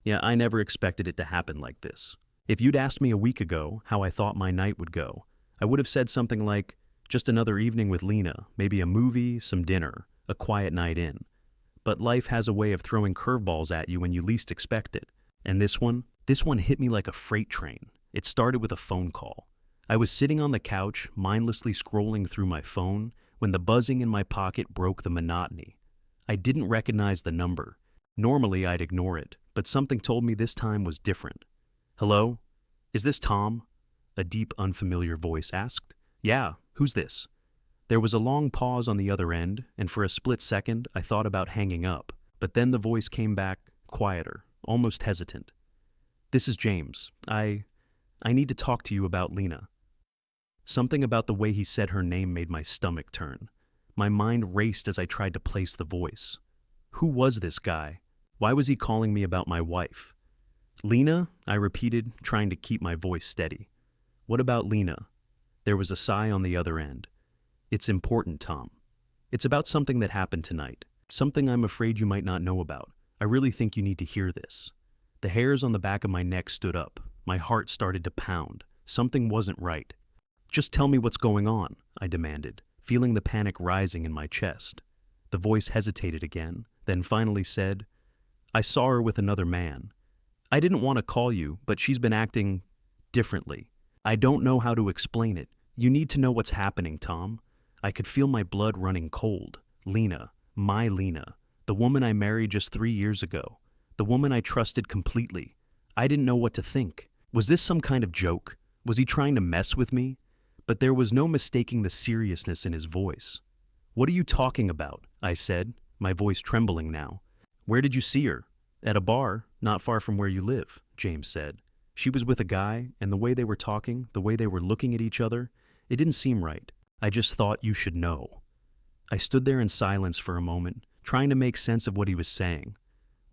Yeah, I never expected it to happen like this. If you'd asked me a week ago how I thought my night would go, I would have said something like, just another evening with Lena, maybe a movie, some dinner, a quiet night in. But life has a way of throwing curveballs at you when you least expect it. And this one hit me like a freight train. It started with a phone call. I was sitting on the couch, mindlessly scrolling through my phone, when the buzzing in my pocket broke the monotony. I didn't recognize the number. Normally I'd ignore it, but something told me this time was different. Hello? Is this Tom? A deep, unfamiliar voice asked. Yeah, who's this? There was a long pause on the other end, and for a split second I thought about hanging up, but then the voice came back, quieter, almost hesitant. This is James. I need to talk to you about Lena. Something about the way he said her name made my stomach turn. My mind raced as I tried to place the voice. Who was this guy? Why was he calling me about my wife? Lena, I repeated, trying to keep my voice steady. What about Lena? There was a sigh on the other end. It's important, Tom. It's about something that happened tonight. Something I'm afraid you might not know about. I really think you need to hear this. The hairs on the back of my neck stood up. My heart started to pound. Something wasn't right. Just tell me what's going on, I demanded, feeling the panic rising in my chest. The voice hesitated again, then finally said, I saw her with another man. I didn't want to call you, but she's been acting differently. I don't know how to explain it. You need to know what's happening, Tom. I could feel my blood running cold. Lena, my Lena, the woman I married just 3 years ago, the woman I trusted completely. I didn't know what to think. Was this some kind of joke? Was he trying to mess with me? But there was no mistaking the seriousness in his voice. What are you talking about? I said, my voice trembling now. Where did you see her? At a bar, not far from where you live, James said. She was with a guy, and the way they were talking, the way they were looking at each other, it didn't seem right. I just thought you should know. I stood there in silence for a moment, trying to make sense of what he was saying.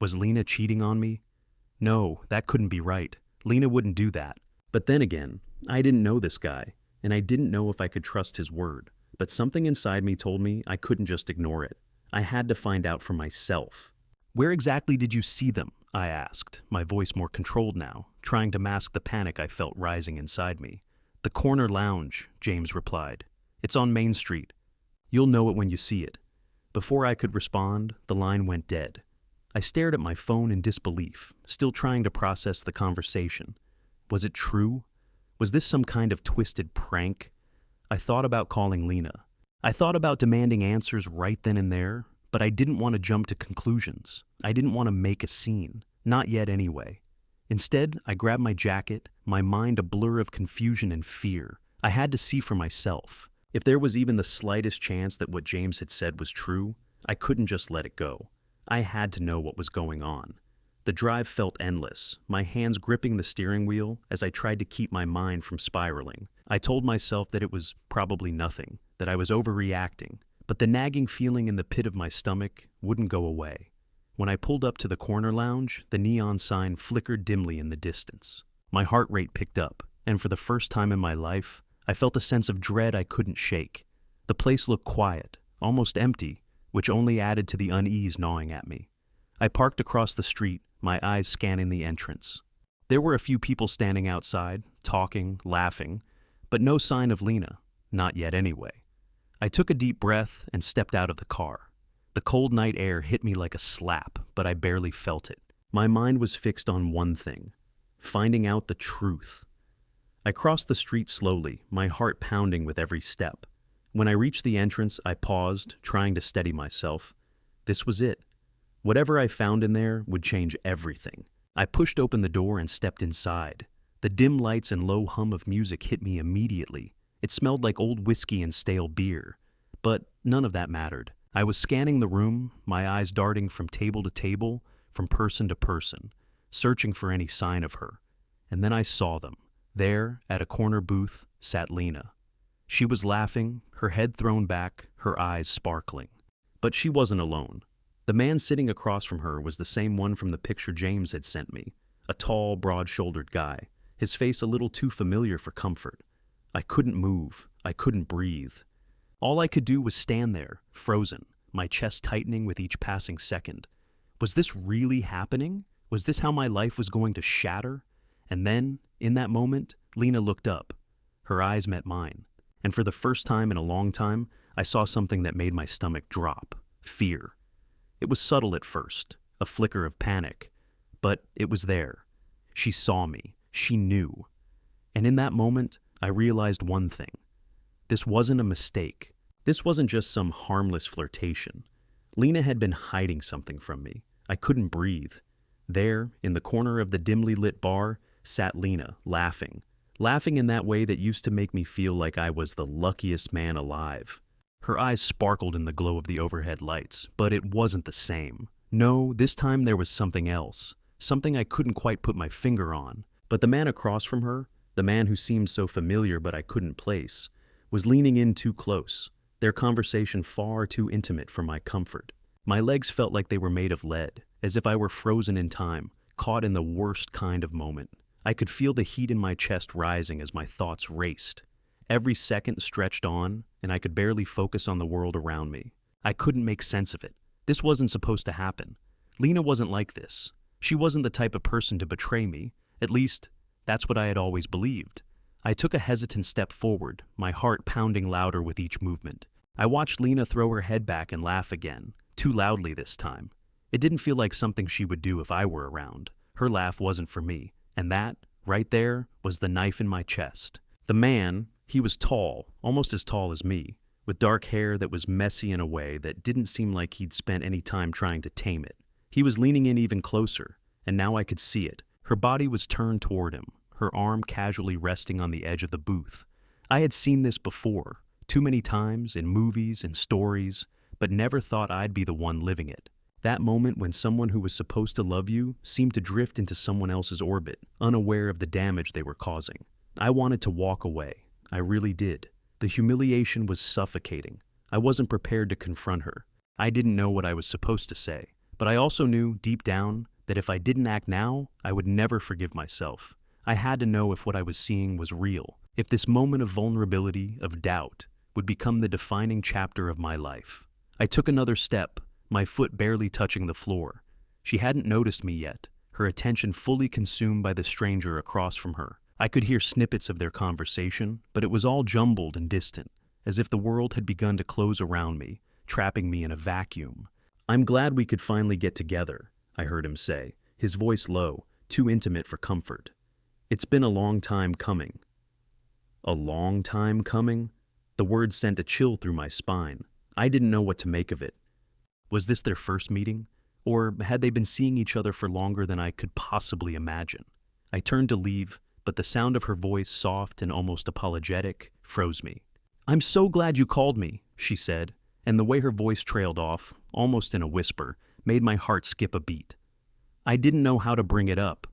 Was Lena cheating on me? No, that couldn't be right. Lena wouldn't do that. But then again, I didn't know this guy, and I didn't know if I could trust his word. But something inside me told me I couldn't just ignore it. I had to find out for myself. Where exactly did you see them? I asked, my voice more controlled now, trying to mask the panic I felt rising inside me. The corner lounge, James replied. It's on Main Street. You'll know it when you see it. Before I could respond, the line went dead. I stared at my phone in disbelief, still trying to process the conversation. Was it true? Was this some kind of twisted prank? I thought about calling Lena. I thought about demanding answers right then and there, but I didn't want to jump to conclusions. I didn't want to make a scene. Not yet anyway. Instead, I grabbed my jacket, my mind a blur of confusion and fear. I had to see for myself. If there was even the slightest chance that what James had said was true, I couldn't just let it go. I had to know what was going on. The drive felt endless, my hands gripping the steering wheel as I tried to keep my mind from spiraling. I told myself that it was probably nothing, that I was overreacting, but the nagging feeling in the pit of my stomach wouldn't go away. When I pulled up to the corner lounge, the neon sign flickered dimly in the distance. My heart rate picked up, and for the first time in my life, I felt a sense of dread I couldn't shake. The place looked quiet, almost empty, which only added to the unease gnawing at me. I parked across the street, my eyes scanning the entrance. There were a few people standing outside, talking, laughing, but no sign of Lena, not yet anyway. I took a deep breath and stepped out of the car. The cold night air hit me like a slap, but I barely felt it. My mind was fixed on one thing: finding out the truth. I crossed the street slowly, my heart pounding with every step. When I reached the entrance, I paused, trying to steady myself. This was it. Whatever I found in there would change everything. I pushed open the door and stepped inside. The dim lights and low hum of music hit me immediately. It smelled like old whiskey and stale beer. But none of that mattered. I was scanning the room, my eyes darting from table to table, from person to person, searching for any sign of her. And then I saw them. There, at a corner booth, sat Lena. She was laughing, her head thrown back, her eyes sparkling. But she wasn't alone. The man sitting across from her was the same one from the picture James had sent me, a tall, broad-shouldered guy, his face a little too familiar for comfort. I couldn't move. I couldn't breathe. All I could do was stand there, frozen, my chest tightening with each passing second. Was this really happening? Was this how my life was going to shatter? And then, in that moment, Lena looked up. Her eyes met mine. And for the first time in a long time, I saw something that made my stomach drop. Fear. It was subtle at first, a flicker of panic. But it was there. She saw me. She knew. And in that moment, I realized one thing. This wasn't a mistake. This wasn't just some harmless flirtation. Lena had been hiding something from me. I couldn't breathe. There, in the corner of the dimly lit bar, sat Lena, laughing. Laughing in that way that used to make me feel like I was the luckiest man alive. Her eyes sparkled in the glow of the overhead lights, but it wasn't the same. No, this time there was something else. Something I couldn't quite put my finger on. But the man across from her, the man who seemed so familiar but I couldn't place, was leaning in too close, their conversation far too intimate for my comfort. My legs felt like they were made of lead, as if I were frozen in time, caught in the worst kind of moment. I could feel the heat in my chest rising as my thoughts raced. Every second stretched on, and I could barely focus on the world around me. I couldn't make sense of it. This wasn't supposed to happen. Lena wasn't like this. She wasn't the type of person to betray me. At least, that's what I had always believed. I took a hesitant step forward, my heart pounding louder with each movement. I watched Lena throw her head back and laugh again, too loudly this time. It didn't feel like something she would do if I were around. Her laugh wasn't for me, and that, right there, was the knife in my chest. The man, he was tall, almost as tall as me, with dark hair that was messy in a way that didn't seem like he'd spent any time trying to tame it. He was leaning in even closer, and now I could see it. Her body was turned toward him, her arm casually resting on the edge of the booth. I had seen this before, too many times, in movies and stories, but never thought I'd be the one living it. That moment when someone who was supposed to love you seemed to drift into someone else's orbit, unaware of the damage they were causing. I wanted to walk away. I really did. The humiliation was suffocating. I wasn't prepared to confront her. I didn't know what I was supposed to say, but I also knew, deep down, that if I didn't act now, I would never forgive myself. I had to know if what I was seeing was real, if this moment of vulnerability, of doubt, would become the defining chapter of my life. I took another step, my foot barely touching the floor. She hadn't noticed me yet, her attention fully consumed by the stranger across from her. I could hear snippets of their conversation, but it was all jumbled and distant, as if the world had begun to close around me, trapping me in a vacuum. "I'm glad we could finally get together," I heard him say, his voice low, too intimate for comfort. "It's been a long time coming." A long time coming? The words sent a chill through my spine. I didn't know what to make of it. Was this their first meeting? Or had they been seeing each other for longer than I could possibly imagine? I turned to leave, but the sound of her voice, soft and almost apologetic, froze me. "I'm so glad you called me," she said, and the way her voice trailed off, almost in a whisper, made my heart skip a beat. I didn't know how to bring it up.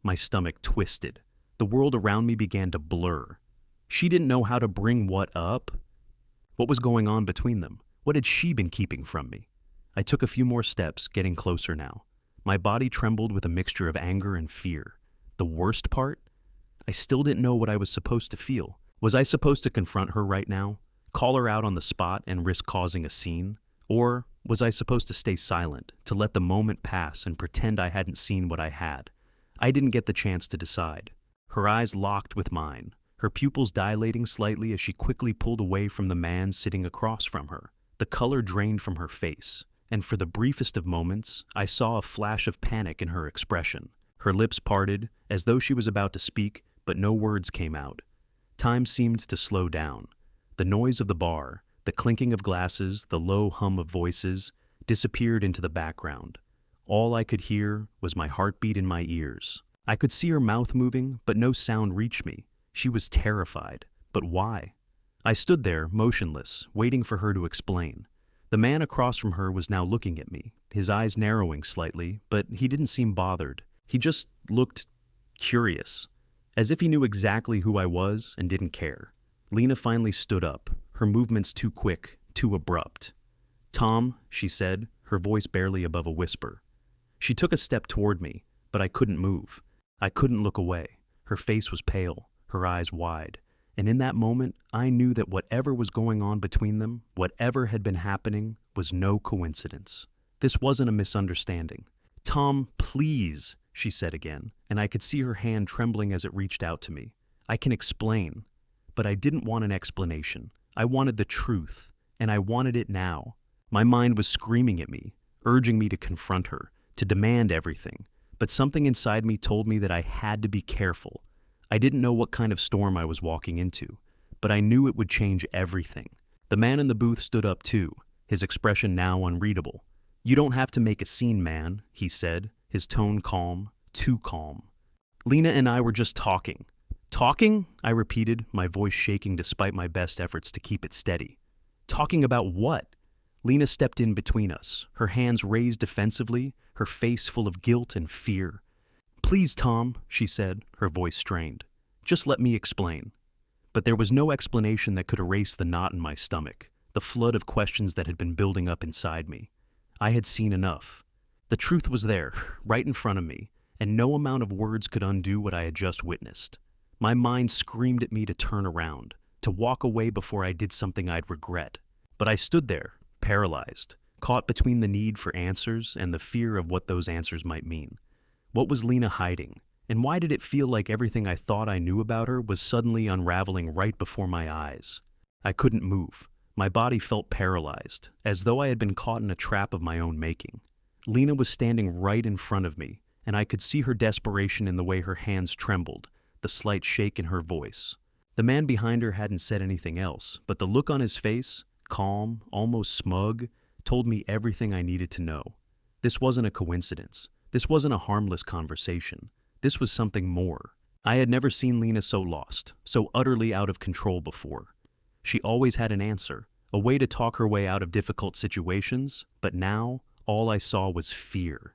My stomach twisted. The world around me began to blur. She didn't know how to bring what up? What was going on between them? What had she been keeping from me? I took a few more steps, getting closer now. My body trembled with a mixture of anger and fear. The worst part? I still didn't know what I was supposed to feel. Was I supposed to confront her right now? Call her out on the spot and risk causing a scene? Or was I supposed to stay silent, to let the moment pass and pretend I hadn't seen what I had? I didn't get the chance to decide. Her eyes locked with mine, her pupils dilating slightly as she quickly pulled away from the man sitting across from her. The color drained from her face, and for the briefest of moments, I saw a flash of panic in her expression. Her lips parted, as though she was about to speak, but no words came out. Time seemed to slow down. The noise of the bar, the clinking of glasses, the low hum of voices, disappeared into the background. All I could hear was my heartbeat in my ears. I could see her mouth moving, but no sound reached me. She was terrified. But why? I stood there, motionless, waiting for her to explain. The man across from her was now looking at me, his eyes narrowing slightly, but he didn't seem bothered. He just looked curious, as if he knew exactly who I was and didn't care. Lena finally stood up, her movements too quick, too abrupt. "Tom," she said, her voice barely above a whisper. She took a step toward me, but I couldn't move. I couldn't look away. Her face was pale, her eyes wide, and in that moment, I knew that whatever was going on between them, whatever had been happening, was no coincidence. This wasn't a misunderstanding. Tom, please, she said again, and I could see her hand trembling as it reached out to me. I can explain. But I didn't want an explanation. I wanted the truth, and I wanted it now. My mind was screaming at me, urging me to confront her, to demand everything. But something inside me told me that I had to be careful. I didn't know what kind of storm I was walking into, but I knew it would change everything. The man in the booth stood up too, his expression now unreadable. "You don't have to make a scene, man," he said, his tone calm, too calm. "Lena and I were just talking." "Talking?" I repeated, my voice shaking despite my best efforts to keep it steady. "Talking about what?" Lena stepped in between us, her hands raised defensively, her face full of guilt and fear. "Please, Tom," she said, her voice strained. "Just let me explain." But there was no explanation that could erase the knot in my stomach, the flood of questions that had been building up inside me. I had seen enough. The truth was there, right in front of me, and no amount of words could undo what I had just witnessed. My mind screamed at me to turn around, to walk away before I did something I'd regret. But I stood there, paralyzed, caught between the need for answers and the fear of what those answers might mean. What was Lena hiding? And why did it feel like everything I thought I knew about her was suddenly unraveling right before my eyes? I couldn't move. My body felt paralyzed, as though I had been caught in a trap of my own making. Lena was standing right in front of me, and I could see her desperation in the way her hands trembled, the slight shake in her voice. The man behind her hadn't said anything else, but the look on his face, calm, almost smug, told me everything I needed to know. This wasn't a coincidence. This wasn't a harmless conversation. This was something more. I had never seen Lena so lost, so utterly out of control before. She always had an answer, a way to talk her way out of difficult situations, but now all I saw was fear.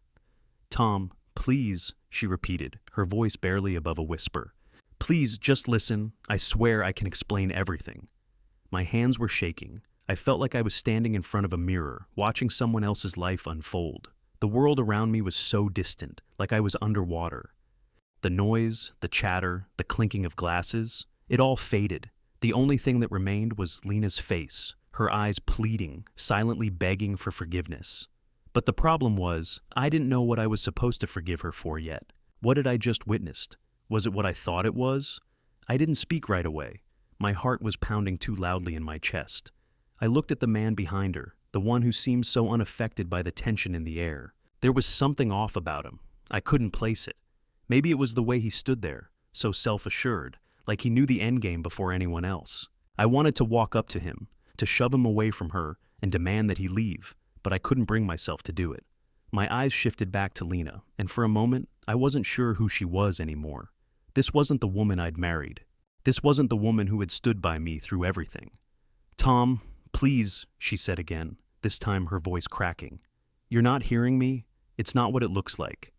"Tom, please," she repeated, her voice barely above a whisper. "Please, just listen. I swear I can explain everything." My hands were shaking. I felt like I was standing in front of a mirror, watching someone else's life unfold. The world around me was so distant, like I was underwater. The noise, the chatter, the clinking of glasses, it all faded. The only thing that remained was Lena's face, her eyes pleading, silently begging for forgiveness. But the problem was, I didn't know what I was supposed to forgive her for yet. What had I just witnessed? Was it what I thought it was? I didn't speak right away. My heart was pounding too loudly in my chest. I looked at the man behind her, the one who seemed so unaffected by the tension in the air. There was something off about him. I couldn't place it. Maybe it was the way he stood there, so self-assured, like he knew the endgame before anyone else. I wanted to walk up to him, to shove him away from her and demand that he leave, but I couldn't bring myself to do it. My eyes shifted back to Lena, and for a moment, I wasn't sure who she was anymore. This wasn't the woman I'd married. This wasn't the woman who had stood by me through everything. "Tom, please," she said again, this time her voice cracking. "You're not hearing me? It's not what it looks like."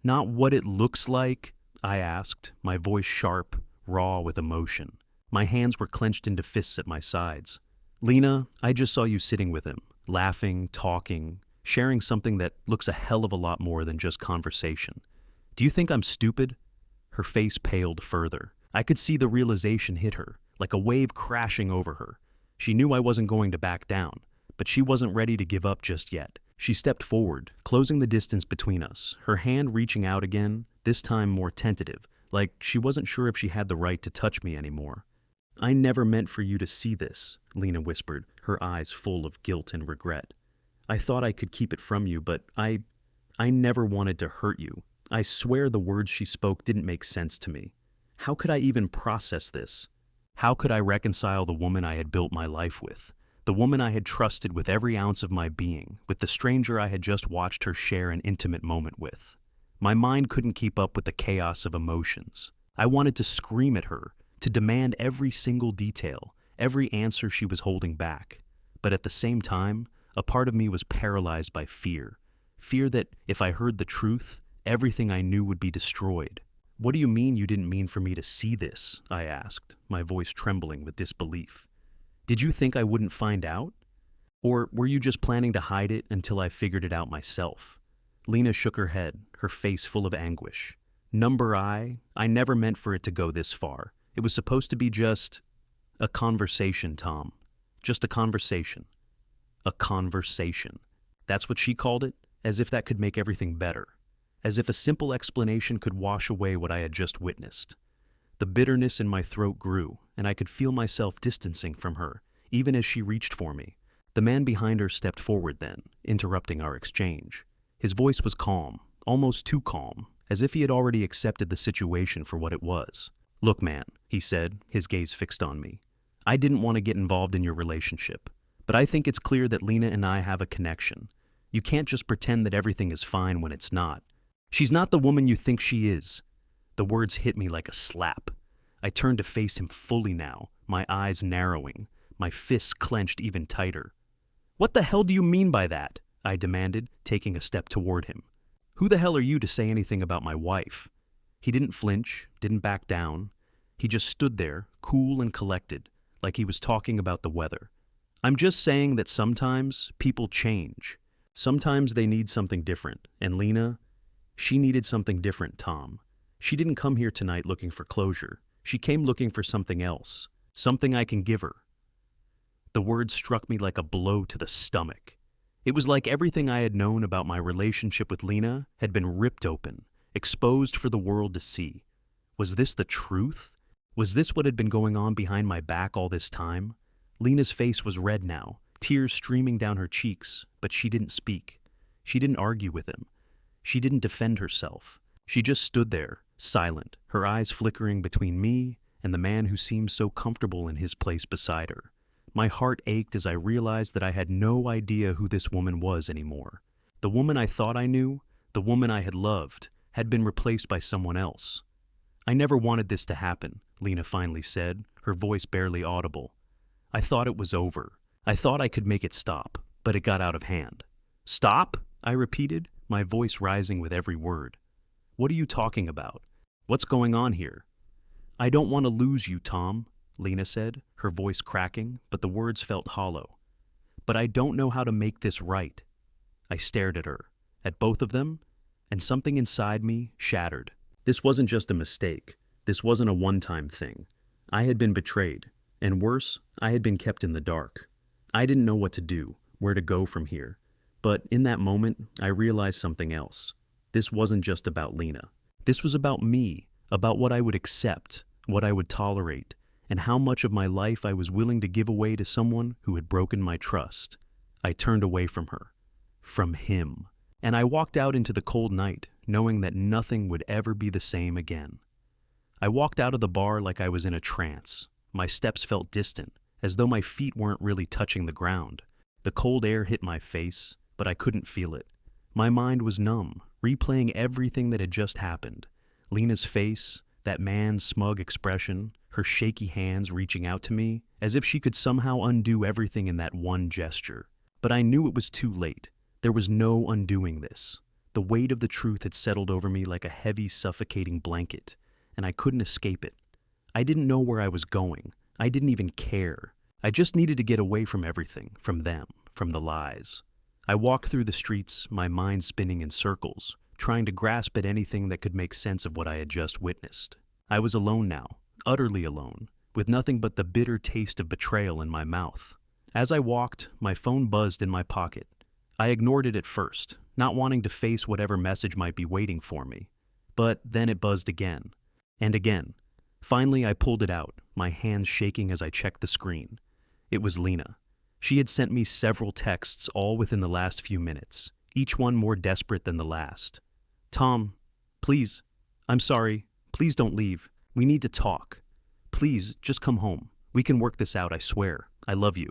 "Not what it looks like?" I asked, my voice sharp, raw with emotion. My hands were clenched into fists at my sides. "Lena, I just saw you sitting with him, laughing, talking, sharing something that looks a hell of a lot more than just conversation. Do you think I'm stupid?" Her face paled further. I could see the realization hit her, like a wave crashing over her. She knew I wasn't going to back down, but she wasn't ready to give up just yet. She stepped forward, closing the distance between us, her hand reaching out again, this time more tentative, like she wasn't sure if she had the right to touch me anymore. "I never meant for you to see this," Lena whispered, her eyes full of guilt and regret. "I thought I could keep it from you, but I never wanted to hurt you." I swear the words she spoke didn't make sense to me. How could I even process this? How could I reconcile the woman I had built my life with? The woman I had trusted with every ounce of my being, with the stranger I had just watched her share an intimate moment with. My mind couldn't keep up with the chaos of emotions. I wanted to scream at her, to demand every single detail, every answer she was holding back. But at the same time, a part of me was paralyzed by fear. Fear that if I heard the truth, everything I knew would be destroyed. "What do you mean you didn't mean for me to see this?" I asked, my voice trembling with disbelief. "Did you think I wouldn't find out? Or were you just planning to hide it until I figured it out myself?" Lena shook her head, her face full of anguish. I never meant for it to go this far. It was supposed to be just a conversation, Tom. Just a conversation. A conversation. That's what she called it, as if that could make everything better. as if a simple explanation could wash away what I had just witnessed. The bitterness in my throat grew, and I could feel myself distancing from her, even as she reached for me. The man behind her stepped forward then, interrupting our exchange. His voice was calm, almost too calm, as if he had already accepted the situation for what it was. "Look, man," he said, his gaze fixed on me. "I didn't want to get involved in your relationship, but I think it's clear that Lena and I have a connection. You can't just pretend that everything is fine when it's not. She's not the woman you think she is." The words hit me like a slap. I turned to face him fully now, my eyes narrowing, my fists clenched even tighter. "What the hell do you mean by that?" I demanded, taking a step toward him. "Who the hell are you to say anything about my wife?" He didn't flinch, didn't back down. He just stood there, cool and collected, like he was talking about the weather. "I'm just saying that sometimes people change. Sometimes they need something different, and Lena, she needed something different, Tom. She didn't come here tonight looking for closure. She came looking for something else, something I can give her." The words struck me like a blow to the stomach. It was like everything I had known about my relationship with Lena had been ripped open, exposed for the world to see. Was this the truth? Was this what had been going on behind my back all this time? Lena's face was red now, tears streaming down her cheeks, but she didn't speak. She didn't argue with him. She didn't defend herself. She just stood there, silent, her eyes flickering between me and the man who seemed so comfortable in his place beside her. My heart ached as I realized that I had no idea who this woman was anymore. The woman I thought I knew, the woman I had loved, had been replaced by someone else. "I never wanted this to happen," Lena finally said, her voice barely audible. "I thought it was over. I thought I could make it stop, but it got out of hand." "Stop?" I repeated, my voice rising with every word. "What are you talking about? What's going on here?" "I don't want to lose you, Tom," Lena said, her voice cracking, but the words felt hollow. "But I don't know how to make this right." I stared at her, at both of them, and something inside me shattered. This wasn't just a mistake. This wasn't a one-time thing. I had been betrayed, and worse, I had been kept in the dark. I didn't know what to do, where to go from here. But in that moment, I realized something else. This wasn't just about Lena. This was about me, about what I would accept, what I would tolerate, and how much of my life I was willing to give away to someone who had broken my trust. I turned away from her, from him, and I walked out into the cold night, knowing that nothing would ever be the same again. I walked out of the bar like I was in a trance. My steps felt distant, as though my feet weren't really touching the ground. The cold air hit my face, but I couldn't feel it. My mind was numb, replaying everything that had just happened. Lena's face, that man's smug expression, her shaky hands reaching out to me, as if she could somehow undo everything in that one gesture. But I knew it was too late. There was no undoing this. The weight of the truth had settled over me like a heavy, suffocating blanket, and I couldn't escape it. I didn't know where I was going. I didn't even care. I just needed to get away from everything, from them, from the lies. I walked through the streets, my mind spinning in circles, trying to grasp at anything that could make sense of what I had just witnessed. I was alone now, utterly alone, with nothing but the bitter taste of betrayal in my mouth. As I walked, my phone buzzed in my pocket. I ignored it at first, not wanting to face whatever message might be waiting for me. But then it buzzed again, and again. Finally, I pulled it out, my hands shaking as I checked the screen. It was Lena. She had sent me several texts all within the last few minutes, each one more desperate than the last. "Tom, please, I'm sorry. Please don't leave. We need to talk. Please, just come home. We can work this out, I swear. I love you."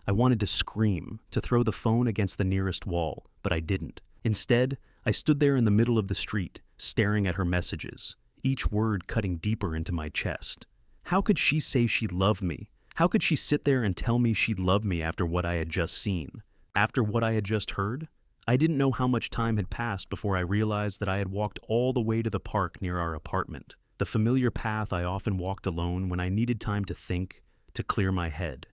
I wanted to scream, to throw the phone against the nearest wall, but I didn't. Instead, I stood there in the middle of the street, staring at her messages, each word cutting deeper into my chest. How could she say she loved me? How could she sit there and tell me she'd love me after what I had just seen? After what I had just heard? I didn't know how much time had passed before I realized that I had walked all the way to the park near our apartment, the familiar path I often walked alone when I needed time to think, to clear my head.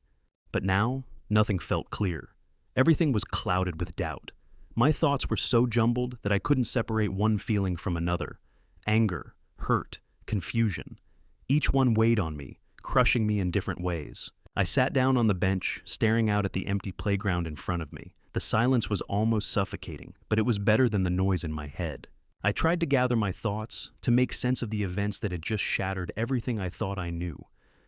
But now, nothing felt clear. Everything was clouded with doubt. My thoughts were so jumbled that I couldn't separate one feeling from another. Anger, hurt, confusion. Each one weighed on me, crushing me in different ways. I sat down on the bench, staring out at the empty playground in front of me. The silence was almost suffocating, but it was better than the noise in my head. I tried to gather my thoughts, to make sense of the events that had just shattered everything I thought I knew.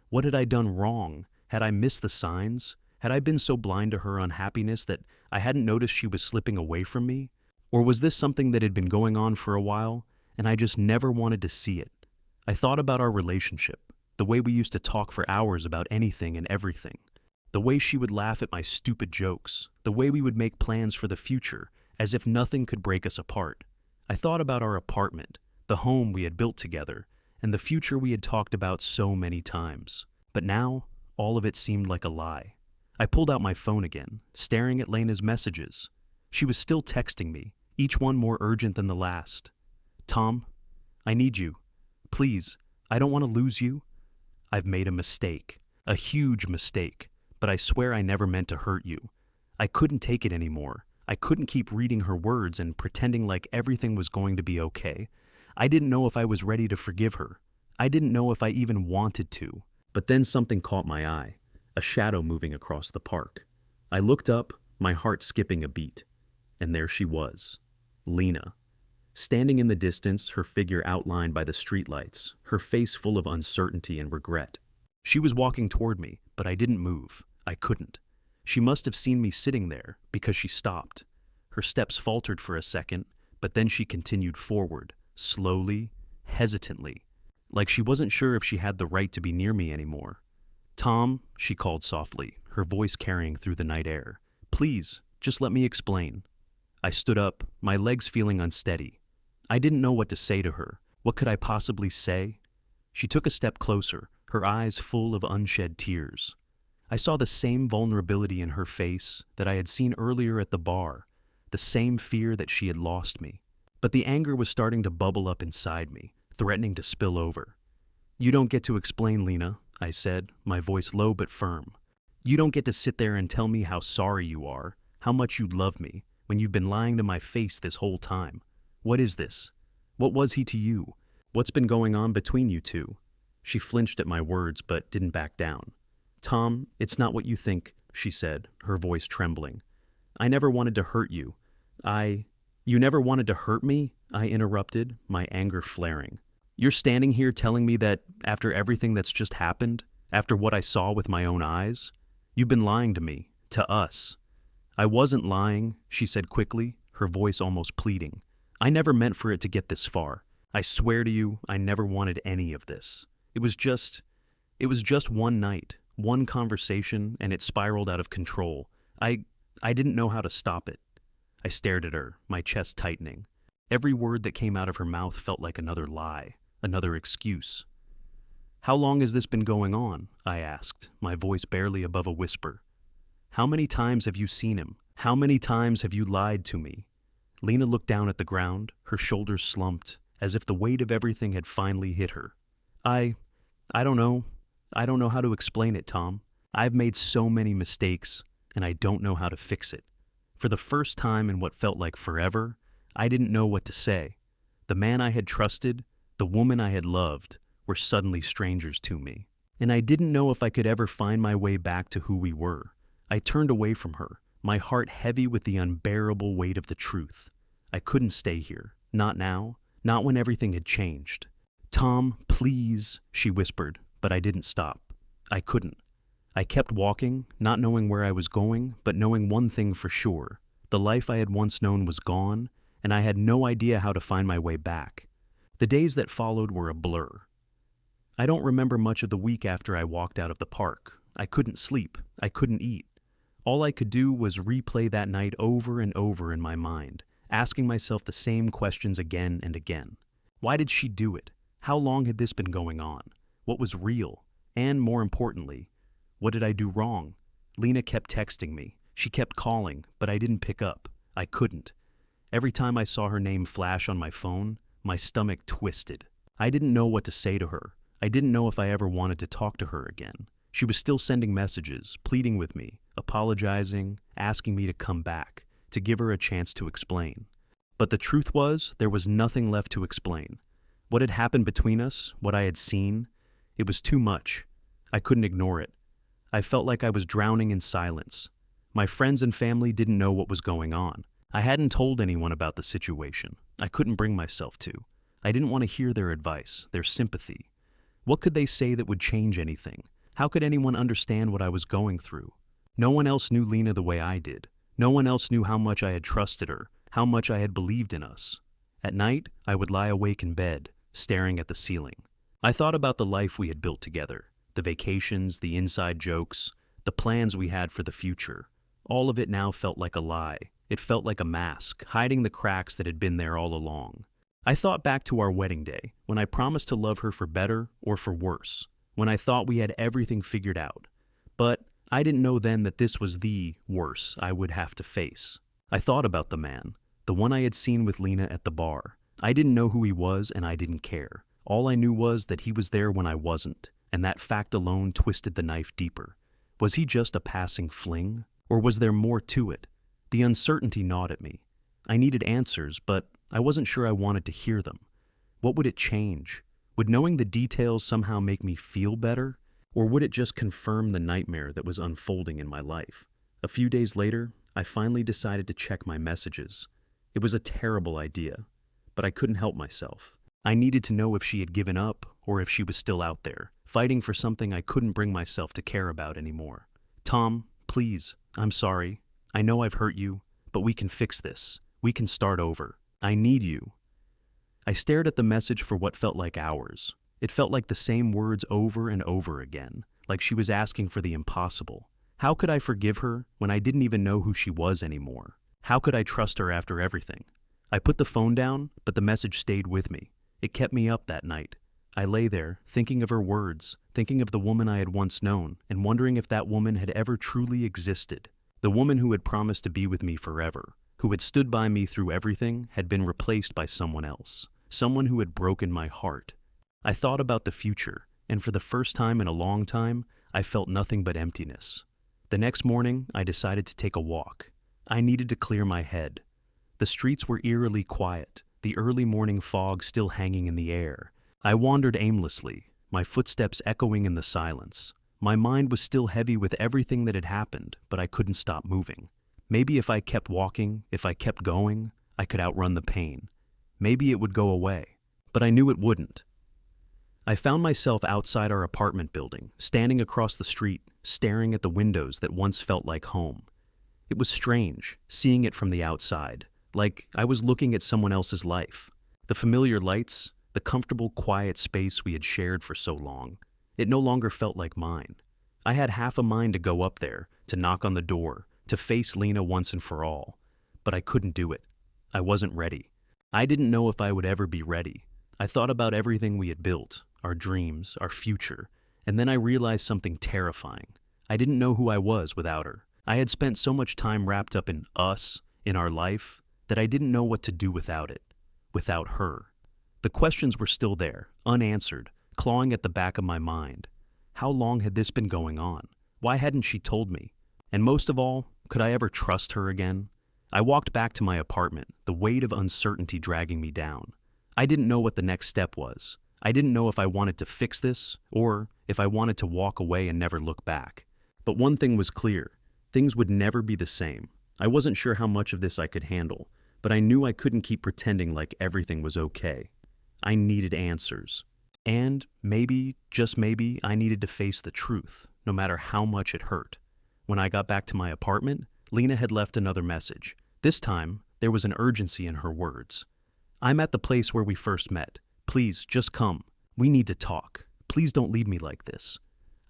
What had I done wrong? Had I missed the signs? Had I been so blind to her unhappiness that I hadn't noticed she was slipping away from me? Or was this something that had been going on for a while, and I just never wanted to see it? I thought about our relationship, the way we used to talk for hours about anything and everything, the way she would laugh at my stupid jokes, the way we would make plans for the future, as if nothing could break us apart. I thought about our apartment, the home we had built together, and the future we had talked about so many times. But now, all of it seemed like a lie. I pulled out my phone again, staring at Lena's messages. She was still texting me, each one more urgent than the last. "Tom, I need you. Please, I don't want to lose you. I've made a mistake, a huge mistake, but I swear I never meant to hurt you. I couldn't take it anymore. I couldn't keep reading her words and pretending like everything was going to be okay. I didn't know if I was ready to forgive her. I didn't know if I even wanted to." But then something caught my eye, a shadow moving across the park. I looked up, my heart skipping a beat, and there she was, Lena. Standing in the distance, her figure outlined by the streetlights, her face full of uncertainty and regret. She was walking toward me, but I didn't move. I couldn't. She must have seen me sitting there, because she stopped. Her steps faltered for a second, but then she continued forward, slowly, hesitantly, like she wasn't sure if she had the right to be near me anymore. "Tom," she called softly, her voice carrying through the night air. "Please, just let me explain." I stood up, my legs feeling unsteady. I didn't know what to say to her. What could I possibly say? She took a step closer, her eyes full of unshed tears. I saw the same vulnerability in her face that I had seen earlier at the bar, the same fear that she had lost me. But the anger was starting to bubble up inside me, threatening to spill over. "You don't get to explain, Lena," I said, my voice low but firm. "You don't get to sit there and tell me how sorry you are, how much you love me, when you've been lying to my face this whole time. What is this? What was he to you? What's been going on between you two?" She flinched at my words but didn't back down. "Tom, it's not what you think," she said, her voice trembling. "I never wanted to hurt you. You never wanted to hurt me?" I interrupted, my anger flaring. "You're standing here telling me that after everything that's just happened, after what I saw with my own eyes? You've been lying to me, to us." "I wasn't lying," she said quickly, her voice almost pleading. "I never meant for it to get this far. I swear to you, I never wanted any of this. It was just one night, one conversation, and it spiraled out of control. I didn't know how to stop it." I stared at her, my chest tightening. Every word that came out of her mouth felt like another lie, another excuse. "How long has this been going on?" I asked, my voice barely above a whisper. "How many times have you seen him? How many times have you lied to me?" Lena looked down at the ground, her shoulders slumped, as if the weight of everything had finally hit her. I don't know. I don't know how to explain it, Tom. I've made so many mistakes, and I don't know how to fix it. For the first time in what felt like forever, I didn't know what to say. The man I had trusted, the woman I had loved, were suddenly strangers to me. And I didn't know if I could ever find my way back to who we were. I turned away from her, my heart heavy with the unbearable weight of the truth. I couldn't stay here. Not now. Not when everything had changed. "Tom, please," she whispered, but I didn't stop. I couldn't. I kept walking, not knowing where I was going, but knowing one thing for sure. The life I had once known was gone, and I had no idea how to find my way back. The days that followed were a blur. I don't remember much of the week after I walked out of the park. I couldn't sleep. I couldn't eat. All I could do was replay that night over and over in my mind, asking myself the same questions again and again. Why did she do it? How long had this been going on? What was real? And more importantly, what did I do wrong? Lena kept texting me. She kept calling, but I didn't pick up. I couldn't. Every time I saw her name flash on my phone, my stomach twisted. I didn't know what to say to her. I didn't know if I ever wanted to talk to her again. She was still sending messages, pleading with me, apologizing, asking me to come back, to give her a chance to explain. But the truth was, there was nothing left to explain. What had happened between us, what I had seen, it was too much. I couldn't ignore it. I felt like I was drowning in silence. My friends and family didn't know what was going on. I hadn't told anyone about the situation. I couldn't bring myself to. I didn't want to hear their advice, their sympathy. What could they say that would change anything? How could anyone understand what I was going through? No one else knew Lena the way I did. No one else knew how much I had trusted her, how much I had believed in us. At night, I would lie awake in bed, staring at the ceiling. I thought about the life we had built together, the vacations, the inside jokes, the plans we had for the future. All of it now felt like a lie. It felt like a mask, hiding the cracks that had been there all along. I thought back to our wedding day, when I promised to love her for better or for worse, when I thought we had everything figured out. But I didn't know then that this was the worse I would have to face. I thought about the man, the one I had seen with Lena at the bar. I didn't know who he was, and I didn't care. All I knew was that he was there when I wasn't, and that fact alone twisted the knife deeper. Was he just a passing fling? Or was there more to it? The uncertainty gnawed at me. I needed answers, but I wasn't sure I wanted to hear them. What would it change? Would knowing the details somehow make me feel better? Or would it just confirm the nightmare that was unfolding in my life? A few days later, I finally decided to check my messages. It was a terrible idea, but I couldn't help myself. I needed to know if she had given up or if she was still out there, fighting for something I couldn't bring myself to care about anymore. Tom, please, I'm sorry. I know I've hurt you, but we can fix this. We can start over. I need you. I stared at the message for what felt like hours. It felt like the same words over and over again, like she was asking for the impossible. How could I forgive her when I didn't even know who she was anymore? How could I trust her after everything? I put the phone down, but the message stayed with me. It kept me up that night. I lay there, thinking of her words, thinking of the woman I had once known, and wondering if that woman had ever truly existed. The woman who had promised to be with me forever, who had stood by me through everything, had been replaced by someone else, someone who had broken my heart. I thought about the future, and for the first time in a long time, I felt nothing but emptiness. The next morning, I decided to take a walk. I needed to clear my head. The streets were eerily quiet, the early morning fog still hanging in the air. I wandered aimlessly, my footsteps echoing in the silence. My mind was still heavy with everything that had happened, but I couldn't stop moving. Maybe if I kept walking, if I kept going, I could outrun the pain. Maybe it would go away, but I knew it wouldn't. I found myself outside our apartment building, standing across the street, staring at the windows that once felt like home. It was strange, seeing it from the outside, like I was looking at someone else's life. The familiar lights, the comfortable, quiet space we had shared for so long, it no longer felt like mine. I had half a mind to go up there, to knock on the door, to face Lena once and for all, but I couldn't do it. I wasn't ready. I didn't know if I would ever be ready. I thought about everything we had built, our dreams, our future, and then I realized something terrifying. I didn't know who I was without her. I had spent so much time wrapped up in us, in our life, that I didn't know what to do without it, without her. The questions were still there, unanswered, clawing at the back of my mind. How long had this been going on? Why hadn't she told me? And most of all, could I ever trust her again? I walked back to my apartment, the weight of uncertainty dragging me down. I didn't know what the next step was. I didn't know if I wanted to fix this, or if I wanted to walk away and never look back. But one thing was clear. Things would never be the same. I wasn't sure how much of this I could handle, but I knew I couldn't keep pretending like everything was okay. I needed answers. And maybe, just maybe, I needed to face the truth, no matter how much it hurt. When I got back to my apartment, Lena had left another message. This time, there was an urgency in her words. I'm at the place where we first met. Please, just come. We need to talk. Please don't leave me like this.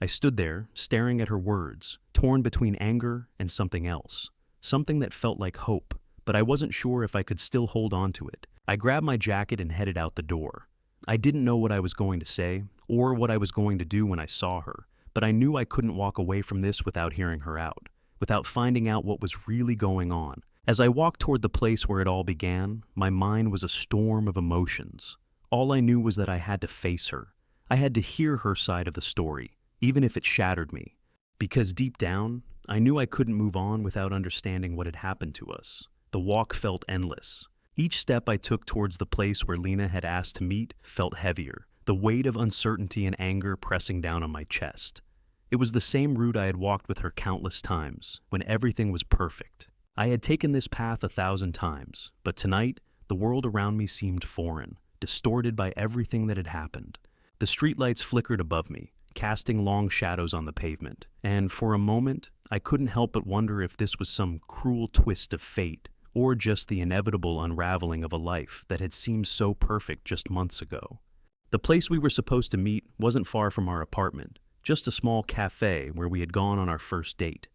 I stood there, staring at her words, torn between anger and something else. Something that felt like hope, but I wasn't sure if I could still hold on to it. I grabbed my jacket and headed out the door. I didn't know what I was going to say, or what I was going to do when I saw her, but I knew I couldn't walk away from this without hearing her out, without finding out what was really going on. As I walked toward the place where it all began, my mind was a storm of emotions. All I knew was that I had to face her. I had to hear her side of the story, even if it shattered me. Because deep down, I knew I couldn't move on without understanding what had happened to us. The walk felt endless. Each step I took towards the place where Lena had asked to meet felt heavier, the weight of uncertainty and anger pressing down on my chest. It was the same route I had walked with her countless times, when everything was perfect. I had taken this path 1,000 times, but tonight, the world around me seemed foreign, distorted by everything that had happened. The streetlights flickered above me, casting long shadows on the pavement, and for a moment, I couldn't help but wonder if this was some cruel twist of fate, or just the inevitable unraveling of a life that had seemed so perfect just months ago. The place we were supposed to meet wasn't far from our apartment, just a small cafe where we had gone on our first date.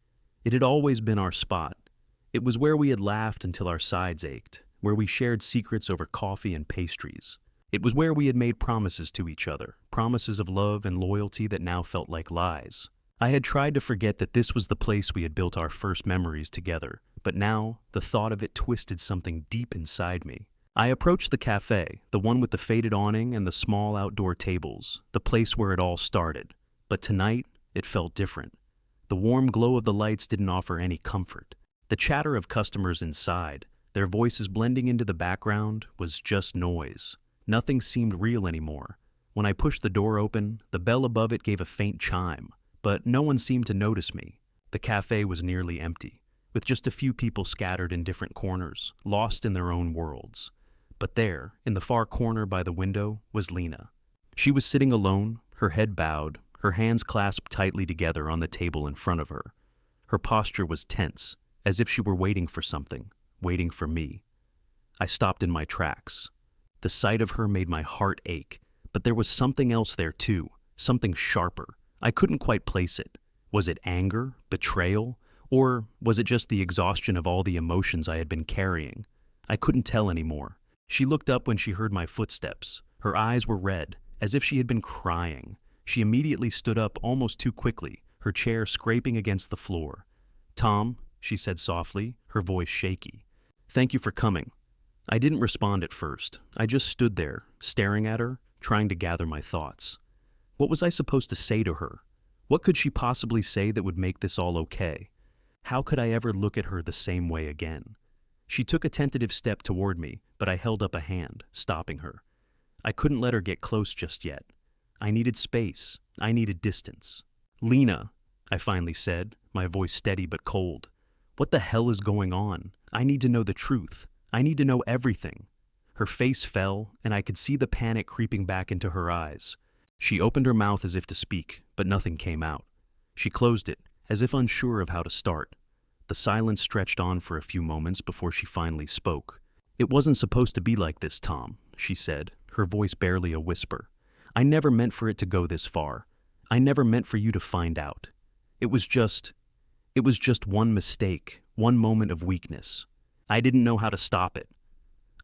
It had always been our spot. It was where we had laughed until our sides ached, where we shared secrets over coffee and pastries. It was where we had made promises to each other, promises of love and loyalty that now felt like lies. I had tried to forget that this was the place we had built our first memories together, but now the thought of it twisted something deep inside me. I approached the cafe, the one with the faded awning and the small outdoor tables, the place where it all started. But tonight, it felt different. The warm glow of the lights didn't offer any comfort. The chatter of customers inside, their voices blending into the background, was just noise. Nothing seemed real anymore. When I pushed the door open, the bell above it gave a faint chime, but no one seemed to notice me. The cafe was nearly empty, with just a few people scattered in different corners, lost in their own worlds. But there, in the far corner by the window, was Lena. She was sitting alone, her head bowed, her hands clasped tightly together on the table in front of her. Her posture was tense, as if she were waiting for something, waiting for me. I stopped in my tracks. The sight of her made my heart ache, but there was something else there too, something sharper. I couldn't quite place it. Was it anger, betrayal, or was it just the exhaustion of all the emotions I had been carrying? I couldn't tell anymore. She looked up when she heard my footsteps. Her eyes were red, as if she had been crying. She immediately stood up almost too quickly, her chair scraping against the floor. "Tom," she said softly, her voice shaky. "Thank you for coming." I didn't respond at first. I just stood there, staring at her, trying to gather my thoughts. What was I supposed to say to her? What could she possibly say that would make this all okay? How could I ever look at her the same way again? She took a tentative step toward me, but I held up a hand, stopping her. I couldn't let her get close just yet. I needed space. I needed distance. "Lena," I finally said, my voice steady but cold. "What the hell is going on? I need to know the truth. I need to know everything." Her face fell, and I could see the panic creeping back into her eyes. She opened her mouth as if to speak, but nothing came out. She closed it, as if unsure of how to start. The silence stretched on for a few moments before she finally spoke. "It wasn't supposed to be like this, Tom," she said, her voice barely a whisper. "I never meant for it to go this far. I never meant for you to find out. It was just one mistake, one moment of weakness. I didn't know how to stop it."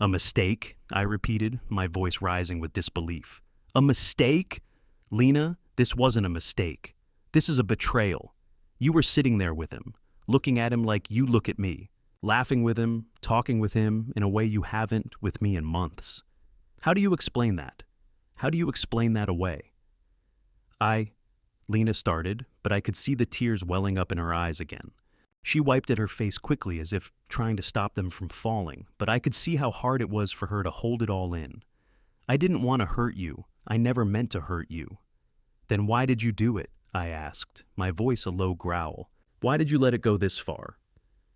"A mistake?" I repeated, my voice rising with disbelief. "A mistake? Lena, this wasn't a mistake. This is a betrayal. You were sitting there with him, looking at him like you look at me, laughing with him, talking with him in a way you haven't with me in months. How do you explain that? How do you explain that away?" Lena started, but I could see the tears welling up in her eyes again. She wiped at her face quickly as if trying to stop them from falling, but I could see how hard it was for her to hold it all in. "I didn't want to hurt you. I never meant to hurt you." "Then why did you do it?" I asked, my voice a low growl. "Why did you let it go this far?"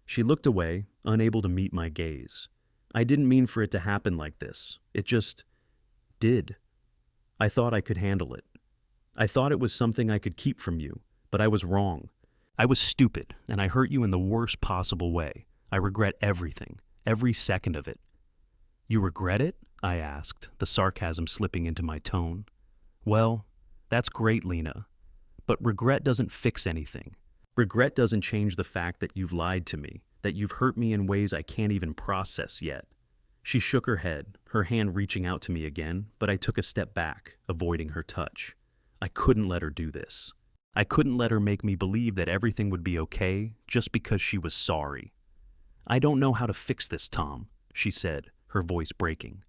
She looked away, unable to meet my gaze. "I didn't mean for it to happen like this. It just did. I thought I could handle it. I thought it was something I could keep from you, but I was wrong. I was stupid, and I hurt you in the worst possible way. I regret everything, every second of it." "You regret it?" I asked, the sarcasm slipping into my tone. "Well, that's great, Lena. But regret doesn't fix anything. Regret doesn't change the fact that you've lied to me, that you've hurt me in ways I can't even process yet." She shook her head, her hand reaching out to me again, but I took a step back, avoiding her touch. I couldn't let her do this. I couldn't let her make me believe that everything would be okay just because she was sorry. "I don't know how to fix this, Tom," she said, her voice breaking.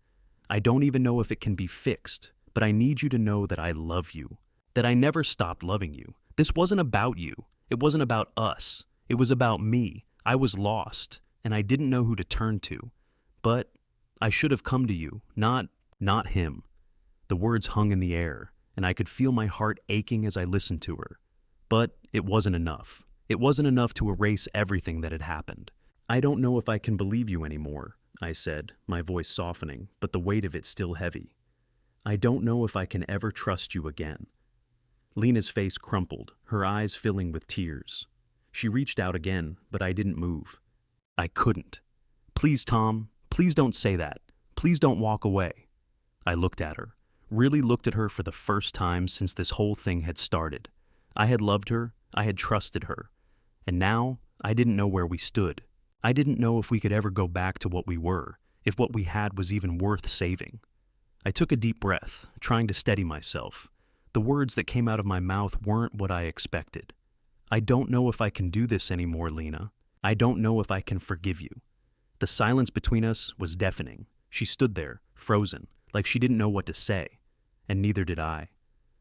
"I don't even know if it can be fixed, but I need you to know that I love you, that I never stopped loving you. This wasn't about you. It wasn't about us. It was about me. I was lost, and I didn't know who to turn to. But I should have come to you, not him." The words hung in the air, and I could feel my heart aching as I listened to her. But it wasn't enough. It wasn't enough to erase everything that had happened. I don't know if I can believe you anymore, I said, my voice softening, but the weight of it still heavy. I don't know if I can ever trust you again. Lena's face crumpled, her eyes filling with tears. She reached out again, but I didn't move. I couldn't. Please, Tom, please don't say that. Please don't walk away. I looked at her, really looked at her for the first time since this whole thing had started. I had loved her, I had trusted her. And now, I didn't know where we stood. I didn't know if we could ever go back to what we were, if what we had was even worth saving. I took a deep breath, trying to steady myself. The words that came out of my mouth weren't what I expected. I don't know if I can do this anymore, Lena. I don't know if I can forgive you. The silence between us was deafening. She stood there, frozen, like she didn't know what to say. And neither did I.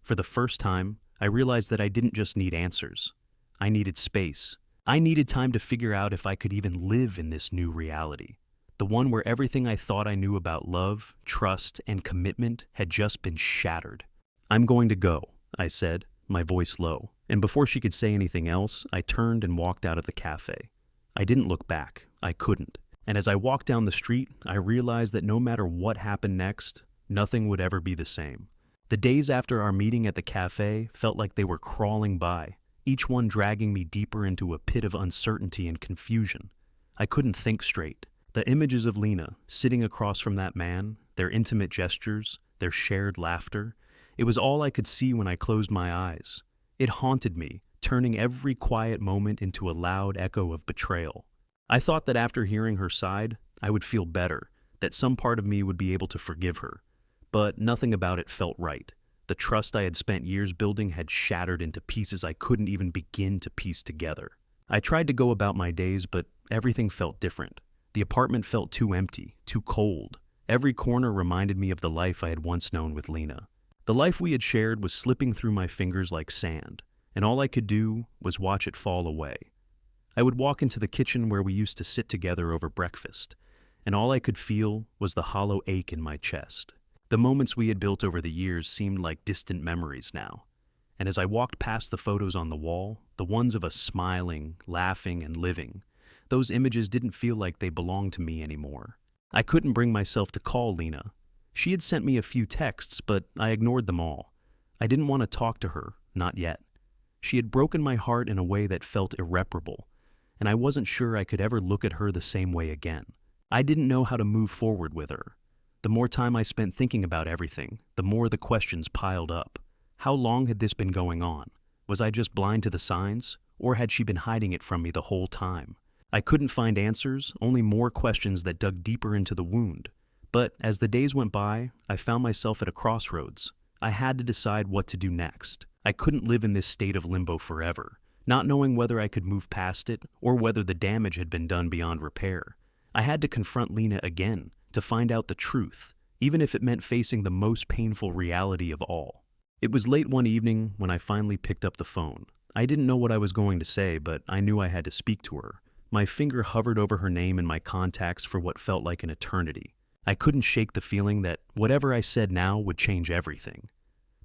For the first time, I realized that I didn't just need answers. I needed space. I needed time to figure out if I could even live in this new reality. The one where everything I thought I knew about love, trust, and commitment had just been shattered. I'm going to go, I said, my voice low. And before she could say anything else, I turned and walked out of the cafe. I didn't look back. I couldn't. And as I walked down the street, I realized that no matter what happened next, nothing would ever be the same. The days after our meeting at the cafe felt like they were crawling by, each one dragging me deeper into a pit of uncertainty and confusion. I couldn't think straight. The images of Lena, sitting across from that man, their intimate gestures, their shared laughter, it was all I could see when I closed my eyes. It haunted me, turning every quiet moment into a loud echo of betrayal. I thought that after hearing her side, I would feel better, that some part of me would be able to forgive her. But nothing about it felt right. The trust I had spent years building had shattered into pieces I couldn't even begin to piece together. I tried to go about my days, but everything felt different. The apartment felt too empty, too cold. Every corner reminded me of the life I had once known with Lena. The life we had shared was slipping through my fingers like sand, and all I could do was watch it fall away. I would walk into the kitchen where we used to sit together over breakfast, and all I could feel was the hollow ache in my chest. The moments we had built over the years seemed like distant memories now. And as I walked past the photos on the wall, the ones of us smiling, laughing, and living, those images didn't feel like they belonged to me anymore. I couldn't bring myself to call Lena. She had sent me a few texts, but I ignored them all. I didn't want to talk to her, not yet. She had broken my heart in a way that felt irreparable, and I wasn't sure I could ever look at her the same way again. I didn't know how to move forward with her. The more time I spent thinking about everything, the more the questions piled up. How long had this been going on? Was I just blind to the signs, or had she been hiding it from me the whole time? I couldn't find answers, only more questions that dug deeper into the wound. But as the days went by, I found myself at a crossroads. I had to decide what to do next. I couldn't live in this state of limbo forever, not knowing whether I could move past it or whether the damage had been done beyond repair. I had to confront Lena again, to find out the truth, even if it meant facing the most painful reality of all. It was late one evening when I finally picked up the phone. I didn't know what I was going to say, but I knew I had to speak to her. My finger hovered over her name in my contacts for what felt like an eternity. I couldn't shake the feeling that whatever I said now would change everything.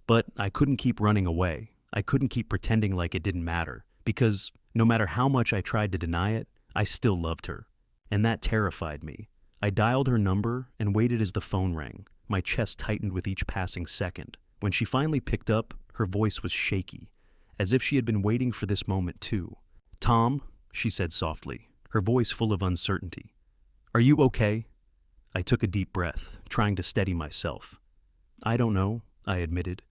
But I couldn't keep running away. I couldn't keep pretending like it didn't matter, because no matter how much I tried to deny it, I still loved her. And that terrified me. I dialed her number and waited as the phone rang. My chest tightened with each passing second. When she finally picked up, her voice was shaky, as if she had been waiting for this moment too. "Tom," she said softly, her voice full of uncertainty. "Are you okay?" I took a deep breath, trying to steady myself. "I don't know," I admitted.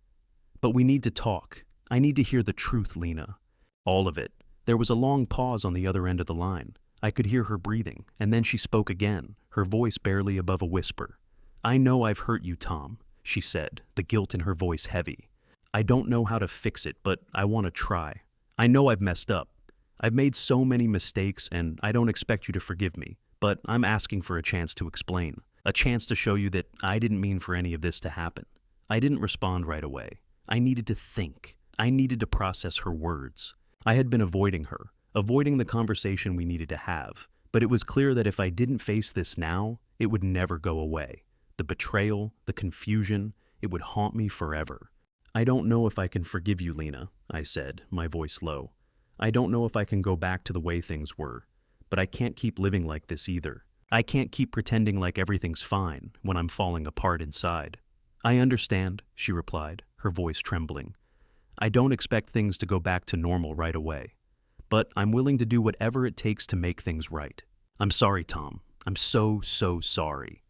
"But we need to talk. I need to hear the truth, Lena." All of it. There was a long pause on the other end of the line. I could hear her breathing, and then she spoke again, her voice barely above a whisper. "I know I've hurt you, Tom," she said, the guilt in her voice heavy. "I don't know how to fix it, but I want to try. I know I've messed up. I've made so many mistakes, and I don't expect you to forgive me, but I'm asking for a chance to explain, a chance to show you that I didn't mean for any of this to happen." I didn't respond right away. I needed to think. I needed to process her words. I had been avoiding her, avoiding the conversation we needed to have, but it was clear that if I didn't face this now, it would never go away. The betrayal, the confusion, it would haunt me forever. "I don't know if I can forgive you, Lena," I said, my voice low. "I don't know if I can go back to the way things were. but I can't keep living like this either. I can't keep pretending like everything's fine when I'm falling apart inside." "I understand," she replied, her voice trembling. "I don't expect things to go back to normal right away, but I'm willing to do whatever it takes to make things right. I'm sorry, Tom. I'm so sorry."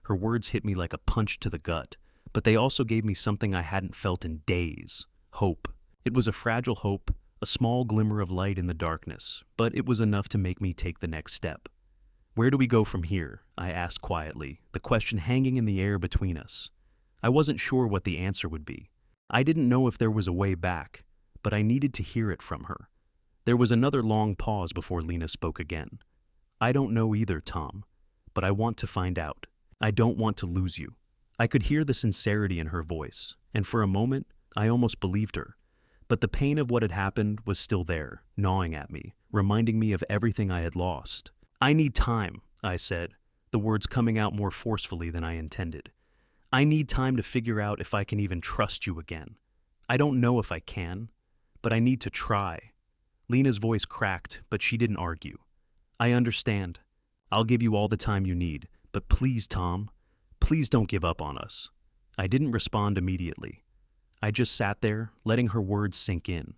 Her words hit me like a punch to the gut, but they also gave me something I hadn't felt in days: hope. It was a fragile hope, a small glimmer of light in the darkness, but it was enough to make me take the next step. "Where do we go from here?" I asked quietly, the question hanging in the air between us. I wasn't sure what the answer would be. I didn't know if there was a way back, but I needed to hear it from her. There was another long pause before Lena spoke again. "I don't know either, Tom, but I want to find out. I don't want to lose you." I could hear the sincerity in her voice, and for a moment, I almost believed her. But the pain of what had happened was still there, gnawing at me, reminding me of everything I had lost. "I need time," I said, the words coming out more forcefully than I intended. "I need time to figure out if I can even trust you again. I don't know if I can, but I need to try." Lena's voice cracked, but she didn't argue. "I understand. I'll give you all the time you need, but please, Tom, please don't give up on us." I didn't respond immediately. I just sat there, letting her words sink in.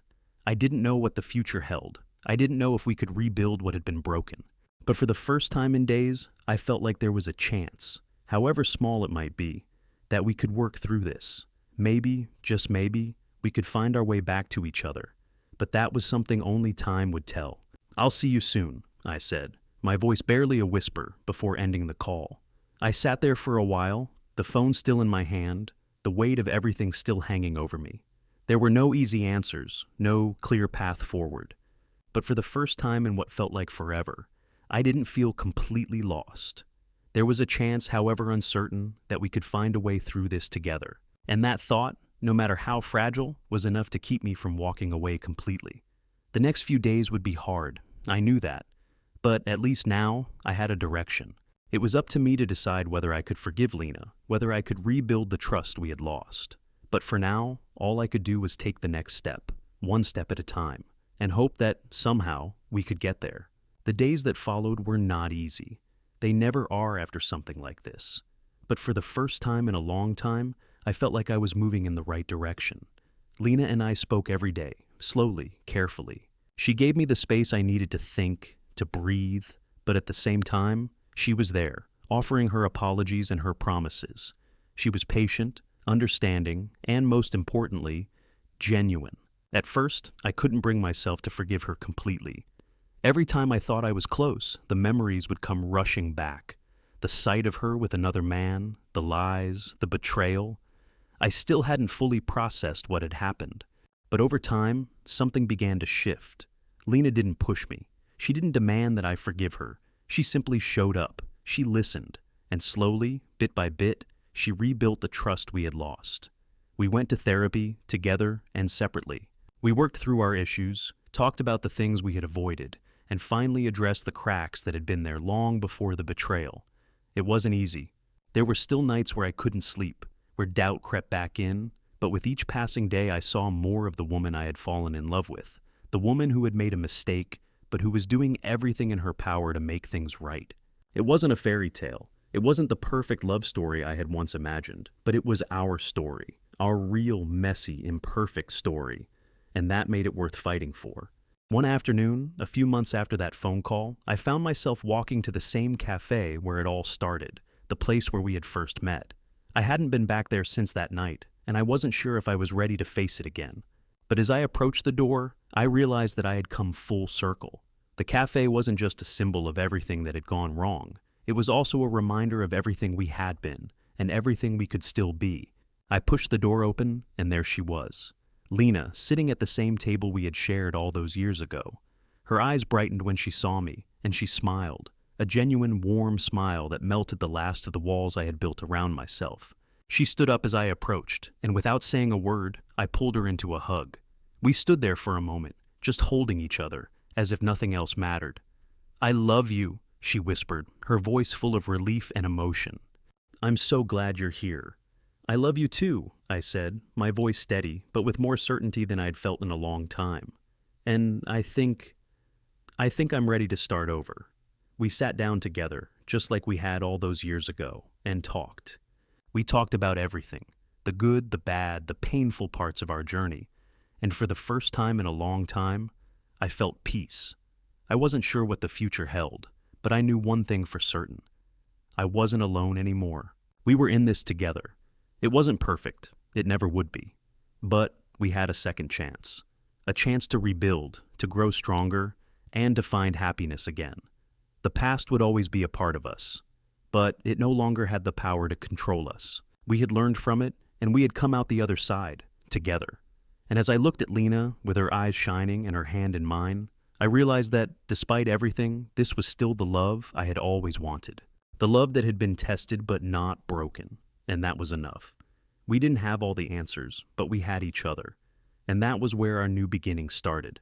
I didn't know what the future held. I didn't know if we could rebuild what had been broken. But for the first time in days, I felt like there was a chance, however small it might be, that we could work through this. Maybe, just maybe, we could find our way back to each other. But that was something only time would tell. "I'll see you soon," I said, my voice barely a whisper before ending the call. I sat there for a while, the phone still in my hand, the weight of everything still hanging over me. There were no easy answers, no clear path forward. But for the first time in what felt like forever, I didn't feel completely lost. There was a chance, however uncertain, that we could find a way through this together. And that thought, no matter how fragile, was enough to keep me from walking away completely. The next few days would be hard, I knew that. But at least now, I had a direction. It was up to me to decide whether I could forgive Lena, whether I could rebuild the trust we had lost. But for now, all I could do was take the next step, one step at a time, and hope that, somehow, we could get there. The days that followed were not easy. They never are after something like this. But for the first time in a long time, I felt like I was moving in the right direction. Lena and I spoke every day, slowly, carefully. She gave me the space I needed to think, to breathe, but at the same time, she was there, offering her apologies and her promises. She was patient, understanding, and most importantly, genuine. At first, I couldn't bring myself to forgive her completely. Every time I thought I was close, the memories would come rushing back. The sight of her with another man, the lies, the betrayal. I still hadn't fully processed what had happened. But over time, something began to shift. Lena didn't push me. She didn't demand that I forgive her. She simply showed up. She listened. And slowly, bit by bit, she rebuilt the trust we had lost. We went to therapy, together and separately. We worked through our issues, talked about the things we had avoided, and finally addressed the cracks that had been there long before the betrayal. It wasn't easy. There were still nights where I couldn't sleep, where doubt crept back in, but with each passing day I saw more of the woman I had fallen in love with, the woman who had made a mistake, but who was doing everything in her power to make things right. It wasn't a fairy tale. It wasn't the perfect love story I had once imagined, but it was our story, our real, messy, imperfect story, and that made it worth fighting for. One afternoon, a few months after that phone call, I found myself walking to the same cafe where it all started, the place where we had first met. I hadn't been back there since that night, and I wasn't sure if I was ready to face it again. But as I approached the door, I realized that I had come full circle. The cafe wasn't just a symbol of everything that had gone wrong. It was also a reminder of everything we had been, and everything we could still be. I pushed the door open, and there she was. Lena, sitting at the same table we had shared all those years ago. Her eyes brightened when she saw me, and she smiled, a genuine warm smile that melted the last of the walls I had built around myself. She stood up as I approached, and without saying a word, I pulled her into a hug. We stood there for a moment, just holding each other, as if nothing else mattered. "I love you," she whispered, her voice full of relief and emotion. "I'm so glad you're here." "I love you too," I said, my voice steady, but with more certainty than I'd felt in a long time. "And I think I think I'm ready to start over. We sat down together, just like we had all those years ago, and talked. We talked about everything, the good, the bad, the painful parts of our journey. And for the first time in a long time, I felt peace. I wasn't sure what the future held, but I knew one thing for certain. I wasn't alone anymore. We were in this together. It wasn't perfect. It never would be. But we had a second chance. A chance to rebuild, to grow stronger, and to find happiness again. The past would always be a part of us, but it no longer had the power to control us. We had learned from it, and we had come out the other side, together. And as I looked at Lena, with her eyes shining and her hand in mine, I realized that, despite everything, this was still the love I had always wanted. The love that had been tested but not broken, and that was enough. We didn't have all the answers, but we had each other. And that was where our new beginning started.